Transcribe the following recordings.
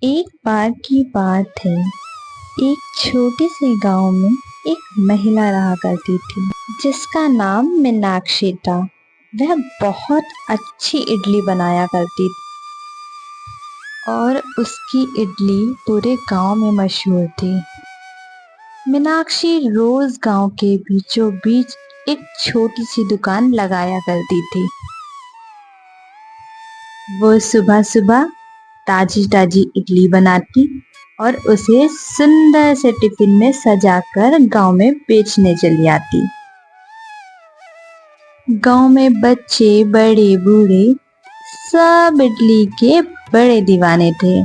एक बार की बात है। एक छोटे से गांव में एक महिला रहा करती थी जिसका नाम मीनाक्षी था। वह बहुत अच्छी इडली बनाया करती थी और उसकी इडली पूरे गांव में मशहूर थी। मीनाक्षी रोज गांव के बीचों बीच एक छोटी सी दुकान लगाया करती थी। वो सुबह सुबह ताजी ताजी इडली बनाती और उसे सुंदर से टिफिन में सजाकर गांव में बेचने चली आती। गांव में बच्चे बड़े बूढ़े सब इडली के बड़े दीवाने थे।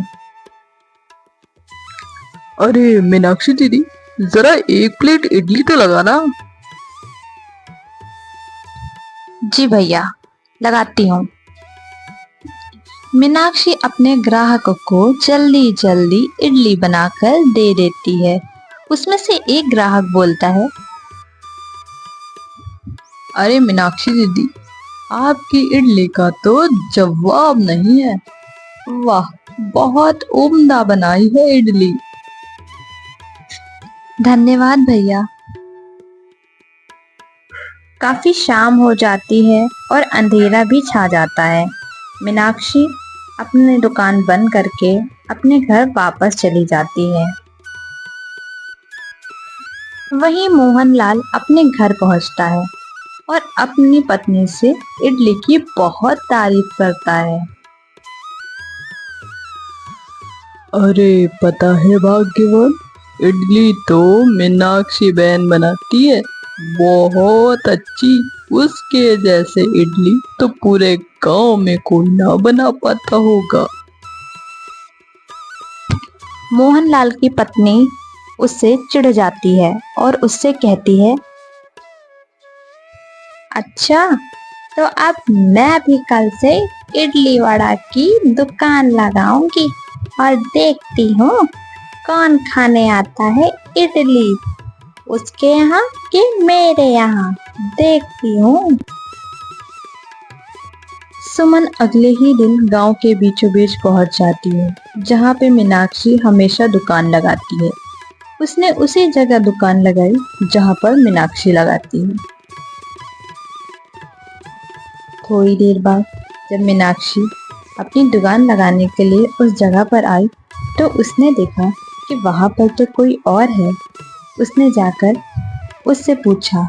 अरे मीनाक्षी दीदी, जरा एक प्लेट इडली तो लगाना। जी भैया, लगाती हूँ। मीनाक्षी अपने ग्राहकों को जल्दी जल्दी इडली बनाकर दे देती है। उसमें से एक ग्राहक बोलता है, अरे मीनाक्षी दीदी, आपकी इडली का तो जवाब नहीं है। वाह, बहुत उम्दा बनाई है इडली। धन्यवाद भैया। काफी शाम हो जाती है और अंधेरा भी छा जाता है। मीनाक्षी अपनी दुकान बंद करके अपने घर वापस चली जाती है। वहीं मोहनलाल अपने घर पहुंचता है और अपनी पत्नी से इडली की बहुत तारीफ करता है। अरे पता है भाग्यवान, इडली तो मीनाक्षी बहन बनाती है, बहुत अच्छी। उसके जैसे इडली तो पूरे गांव में कोई ना बना पाता होगा। मोहनलाल की पत्नी उससे चिढ़ जाती है और उससे कहती है, अच्छा, तो अब मैं भी कल से इडली वड़ा की दुकान लगाऊंगी और देखती हूँ कौन खाने आता है इडली, उसके यहाँ कि मेरे यहाँ, देखती हूँ। सुमन अगले ही दिन गांव के बीचों बीच पहुंच जाती है जहाँ पे मीनाक्षी हमेशा दुकान लगाती है। उसने उसी जगह दुकान लगाई जहाँ पर मीनाक्षी लगाती है। थोड़ी देर बाद जब मीनाक्षी अपनी दुकान लगाने के लिए उस जगह पर आई तो उसने देखा कि वहां पर तो कोई और है। उसने जाकर उससे पूछा,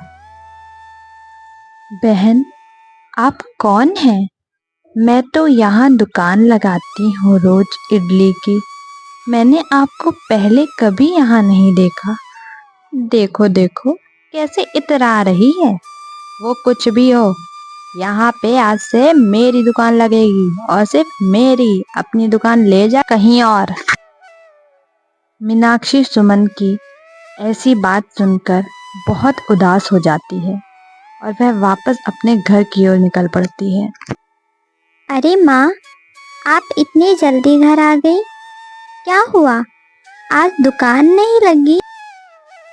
बहन, आप कौन हैं? मैं तो यहाँ दुकान लगाती हूँ रोज इडली की। मैंने आपको पहले कभी यहाँ नहीं देखा। देखो देखो कैसे इतरा रही है। वो कुछ भी हो, यहाँ पे आज से मेरी दुकान लगेगी और सिर्फ मेरी। अपनी दुकान ले जा कहीं और। मीनाक्षी सुमन की ऐसी बात सुनकर बहुत उदास हो जाती है और वह वापस अपने घर की ओर निकल पड़ती है। अरे माँ, आप इतनी जल्दी घर आ गई? क्या हुआ? आज दुकान नहीं लगी?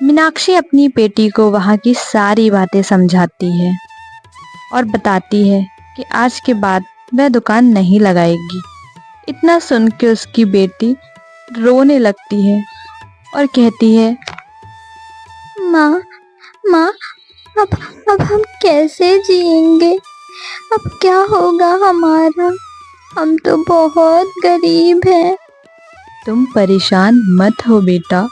मीनाक्षी अपनी बेटी को वहाँ की सारी बातें समझाती है और बताती है कि आज के बाद वह दुकान नहीं लगाएगी। इतना सुन के उसकी बेटी रोने लगती है और कहती है, माँ, माँ, अब अब हम कैसे जिएंगे? अब क्या होगा हमारा? हम तो बहुत गरीब हैं। तुम परेशान मत हो बेटा,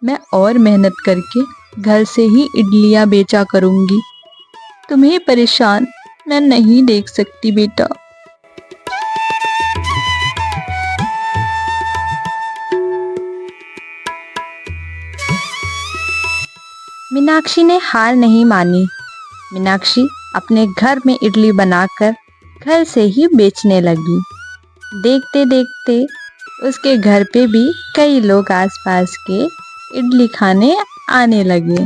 मैं और मेहनत करके घर से ही इडलियां बेचा करूंगी। तुम्हें परेशान मैं नहीं देख सकती बेटा। मीनाक्षी ने हार नहीं मानी। मीनाक्षी अपने घर में इडली बनाकर घर से ही बेचने लगी। देखते देखते उसके घर पे भी कई लोग आसपास के इडली खाने आने लगे।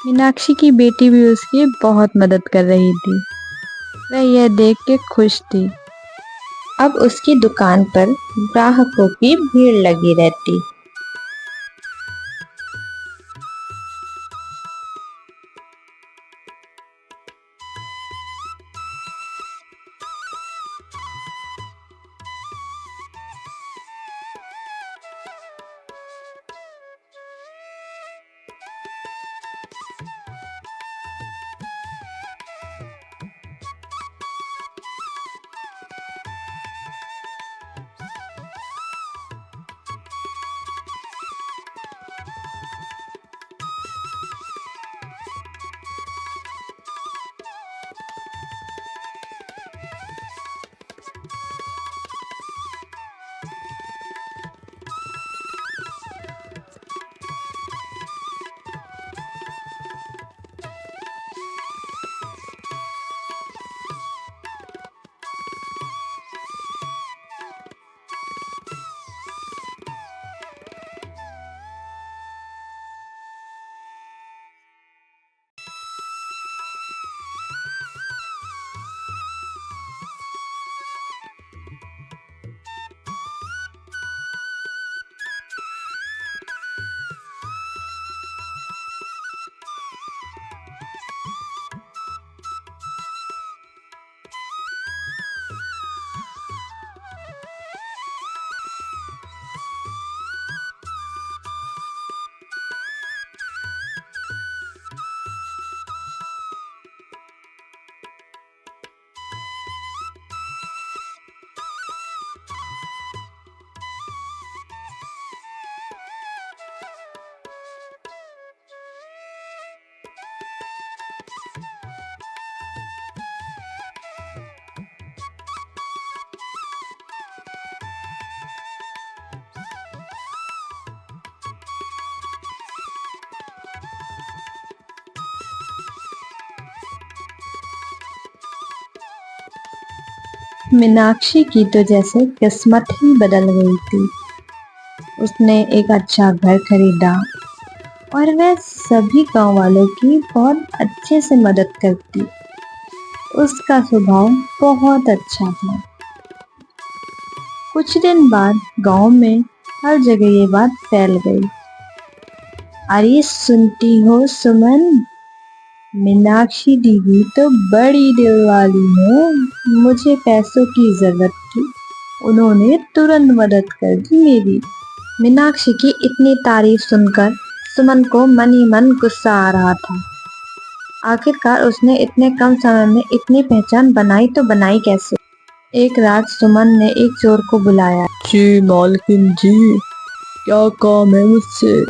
मीनाक्षी की बेटी भी उसकी बहुत मदद कर रही थी। वह यह देख के खुश थी। अब उसकी दुकान पर ग्राहकों की भीड़ लगी रहती। मीनाक्षी की तो जैसे किस्मत ही बदल गई थी। उसने एक अच्छा घर खरीदा और वह सभी गांव वालों की बहुत अच्छे से मदद करती। उसका स्वभाव बहुत अच्छा था। कुछ दिन बाद गांव में हर जगह ये बात फैल गई। अरे सुनती हो सुमन, मीनाक्षी दीदी तो बड़ी दिल वाली है। मुझे पैसों की जरूरत थी, उन्होंने तुरंत मदद कर दी मेरी। मीनाक्षी की इतनी तारीफ सुनकर सुमन को मन ही मन गुस्सा आ रहा था। आखिरकार उसने इतने कम समय में इतनी पहचान बनाई तो बनाई कैसे। एक रात सुमन ने एक चोर को बुलाया। जी मालकिन जी, क्या काम है मुझसे?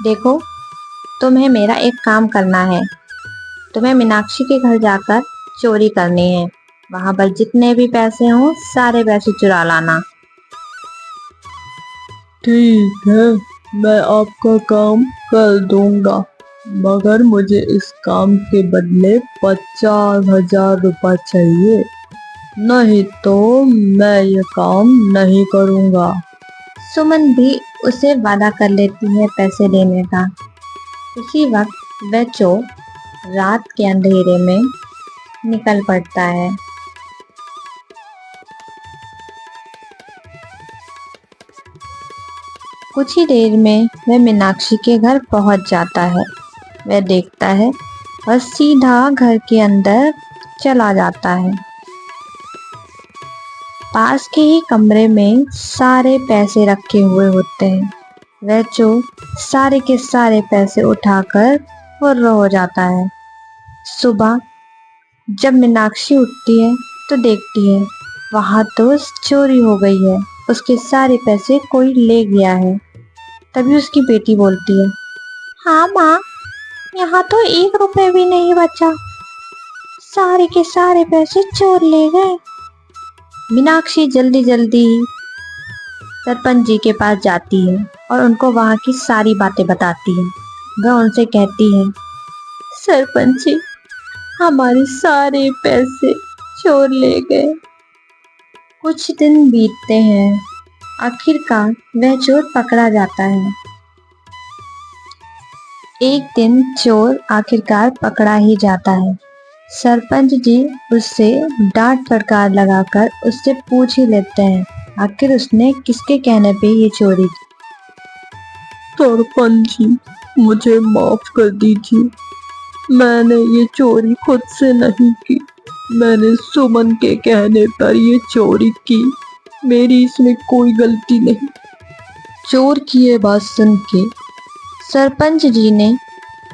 देखो, तुम्हें मेरा एक काम करना है। तुम्हें मीनाक्षी के घर जाकर चोरी करनी है। वहां पर जितने भी पैसे हों सारे पैसे चुरा लाना। ठीक है, मैं आपका काम कर दूंगा, मगर मुझे इस काम के बदले 50,000 रुपये चाहिए, नहीं तो मैं ये काम नहीं करूंगा। सुमन भी उसे वादा कर लेती है पैसे देने का। उसी वक्त वह चोर रात के अंधेरे में निकल पड़ता है। कुछ ही देर में वह मीनाक्षी के घर पहुंच जाता है। वह देखता है और सीधा घर के अंदर चला जाता है। पास के ही कमरे में सारे पैसे रखे हुए होते हैं। वह चोर सारे के सारे पैसे उठाकर फुर्र हो जाता है। सुबह जब मीनाक्षी उठती है तो देखती है वहां तो चोरी हो गई है। उसके सारे पैसे कोई ले गया है। तभी उसकी बेटी बोलती है, हाँ माँ, यहाँ तो 1 रुपए भी नहीं बचा, सारे के सारे पैसे चोर ले गए। मीनाक्षी जल्दी जल्दी सरपंच जी के पास जाती है और उनको वहां की सारी बातें बताती है। वह उनसे कहती है, सरपंच जी, हमारे सारे पैसे चोर ले गए। कुछ दिन बीतते हैं। आखिरकार वह चोर पकड़ा जाता है। एक दिन चोर आखिरकार पकड़ा ही जाता है। सरपंच जी उससे डांट फटकार लगाकर उससे पूछ ही लेते हैं आखिर उसने किसके कहने पे ये चोरी की। सरपंच जी, मुझे माफ कर दीजिए, मैंने ये चोरी खुद से नहीं की, मैंने सुमन के कहने पर ये चोरी की, मेरी इसमें कोई गलती नहीं। चोर की ये बात सुन के सरपंच जी ने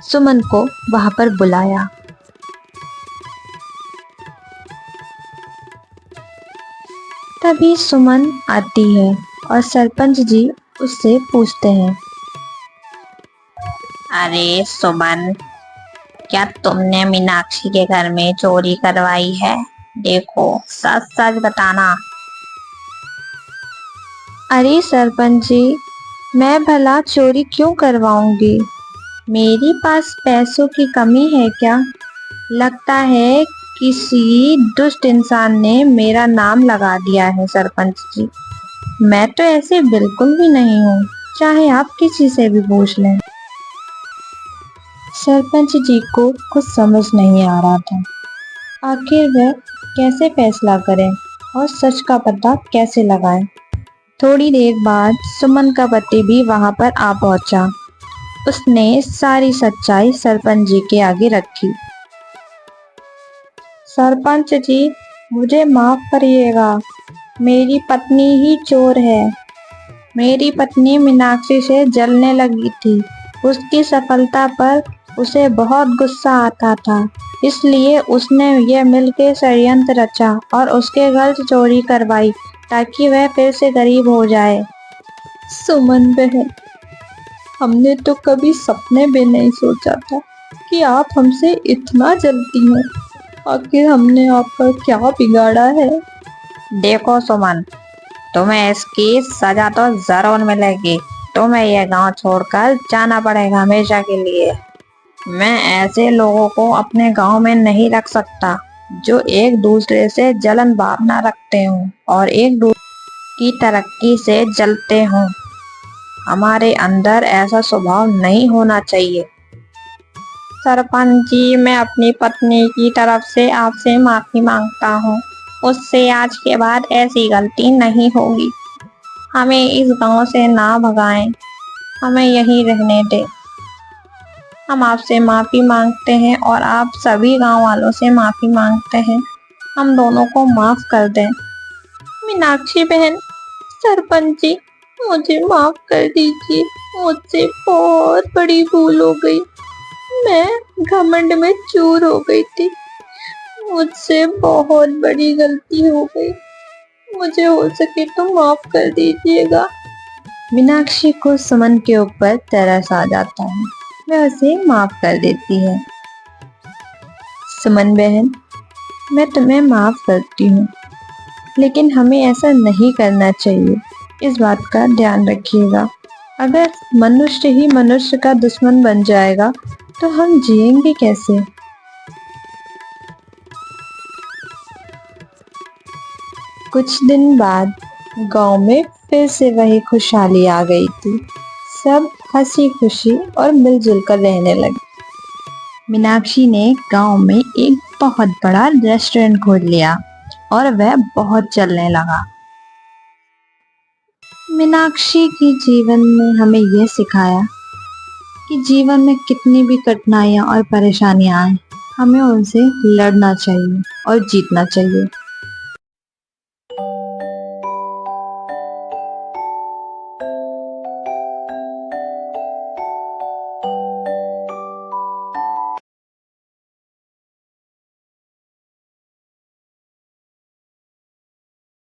सुमन को वहां पर बुलाया। तभी सुमन आती है और सरपंच जी उससे पूछते हैं, अरे सुमन, क्या तुमने मीनाक्षी के घर में चोरी करवाई है? देखो, सच सच बताना। अरे सरपंच जी, मैं भला चोरी क्यों करवाऊंगी? मेरे पास पैसों की कमी है क्या? लगता है किसी दुष्ट इंसान ने मेरा नाम लगा दिया है सरपंच जी। मैं तो ऐसे बिल्कुल भी नहीं हूँ, चाहे आप किसी से भी पूछ लें। सरपंच जी को कुछ समझ नहीं आ रहा था। आखिर वह कैसे फैसला करें और सच का पता कैसे लगाएं। थोड़ी देर बाद सुमन का पति भी वहां पर आ पहुंचा। उसने सारी सच्चाई सरपंच जी के आगे रखी। सरपंच जी, मुझे माफ करिएगा, मेरी पत्नी ही चोर है। मेरी पत्नी मीनाक्षी से जलने लगी थी। उसकी सफलता पर उसे बहुत गुस्सा आता था, इसलिए उसने ये मिलके षड्यंत्र रचा और उसके घर से चोरी करवाई ताकि वह फिर से गरीब हो जाए। सुमन बहन, हमने तो कभी सपने में नहीं सोचा था कि आप हमसे इतना जलती हैं। आखिर हमने आपका क्या बिगाड़ा है? देखो सुमन, तुम्हें इसकी सजा तो जरूर मिलेगी। तुम्हें यह गांव छोड़कर जाना पड़ेगा हमेशा के लिए। मैं ऐसे लोगों को अपने गांव में नहीं रख सकता। जो एक दूसरे से जलन भावना रखते हों और एक दूसरे की तरक्की से जलते हों। हमारे अंदर ऐसा स्वभाव नहीं होना चाहिए। सरपंच जी, मैं अपनी पत्नी की तरफ से आपसे माफी मांगता हूँ। उससे आज के बाद ऐसी गलती नहीं होगी। हमें इस गांव से ना भगाएं, हमें यहीं रहने दें। हम आपसे माफी मांगते हैं और आप सभी गांव वालों से माफी मांगते हैं। हम दोनों को माफ कर दें। मीनाक्षी बहन, सरपंच जी, मुझे माफ कर दीजिए। मुझसे बहुत बड़ी भूल हो गई। मैं घमंड में चूर हो गई थी। मुझसे बहुत बड़ी गलती हो गई। मुझे हो सके तो माफ कर दीजिएगा। मीनाक्षी को सुमन के ऊपर तरस आ जाता है। वह उसे माफ कर देती है। सुमन बहन, मैं तुम्हें माफ करती हूँ, लेकिन हमें ऐसा नहीं करना चाहिए। इस बात का ध्यान रखिएगा। अगर मनुष्य ही मनुष्य का दुश्मन बन जाएगा तो हम जिएंगे कैसे? कुछ दिन बाद गांव में फिर से वही खुशहाली आ गई थी। सब हंसी खुशी और मिलजुल कर रहने लगे। मीनाक्षी ने गांव में एक बहुत बड़ा रेस्टोरेंट खोल लिया और वह बहुत चलने लगा। मीनाक्षी की जीवन ने हमें यह सिखाया कि जीवन में कितनी भी कठिनाइयां और परेशानियां आए, हमें उनसे लड़ना चाहिए और जीतना चाहिए।